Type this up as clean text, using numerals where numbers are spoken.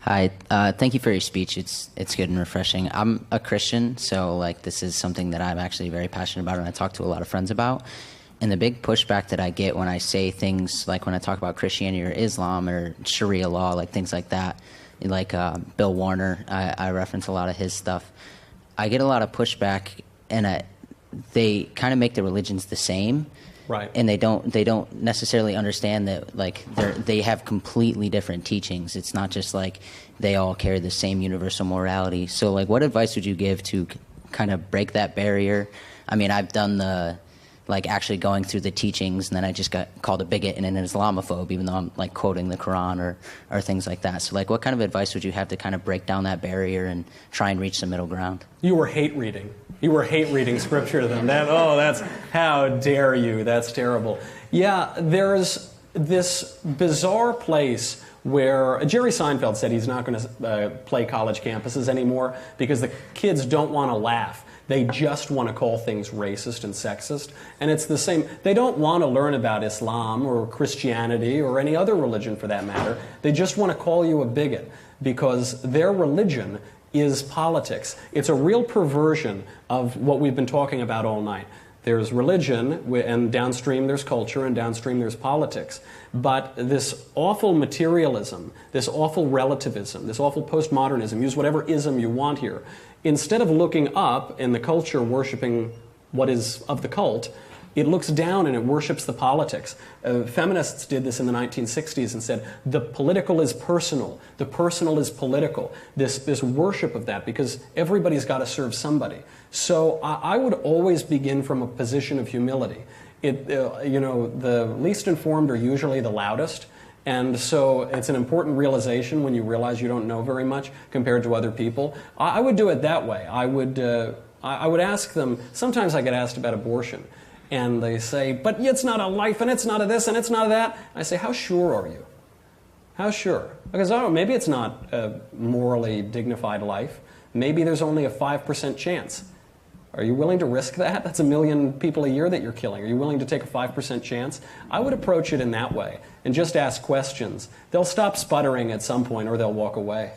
Hi, thank you for your speech. It's good and refreshing. I'm a Christian, so like this is something that I'm actually very passionate about, and I talk to a lot of friends about. And the big pushback that I get when I say things like when I talk about Christianity or Islam or Sharia law, like things like that, like Bill Warner, I reference a lot of his stuff. I get a lot of pushback, and they kind of make the religions the same. Right. And they don't necessarily understand that like they have completely different teachings. It's not just like they all carry the same universal morality. So like what advice would you give to kind of break that barrier? I mean, I've done the like actually going through the teachings, and then I just got called a bigot and an Islamophobe, even though I'm like quoting the Quran or things like that. So like what kind of advice would you have to kind of break down that barrier and try and reach the middle ground? You were hate reading. You were hate reading scripture to them. That's how dare you? That's terrible. Yeah, there's this bizarre place where Jerry Seinfeld said he's not going to play college campuses anymore because the kids don't want to laugh. They just want to call things racist and sexist. And it's the same. They don't want to learn about Islam or Christianity or any other religion for that matter. They just want to call you a bigot because their religion is politics. It's a real perversion of what we've been talking about all night. There's religion, and downstream there's culture, and downstream there's politics. But this awful materialism, this awful relativism, this awful postmodernism, use whatever ism you want here, instead of looking up in the culture worshiping what is of the cult, it looks down and it worships the politics. Feminists did this in the 1960s and said, the political is personal, the personal is political. This worship of that, because everybody's got to serve somebody. So I would always begin from a position of humility. The least informed are usually the loudest. And so it's an important realization when you realize you don't know very much compared to other people. I would do it that way. I would ask them, sometimes I get asked about abortion. And they say, but it's not a life, and it's not a this, and it's not a that. I say, how sure are you? How sure? Because, I don't know, maybe it's not a morally dignified life. Maybe there's only a 5% chance. Are you willing to risk that? That's 1 million people a year that you're killing. Are you willing to take a 5% chance? I would approach it in that way and just ask questions. They'll stop sputtering at some point, or they'll walk away.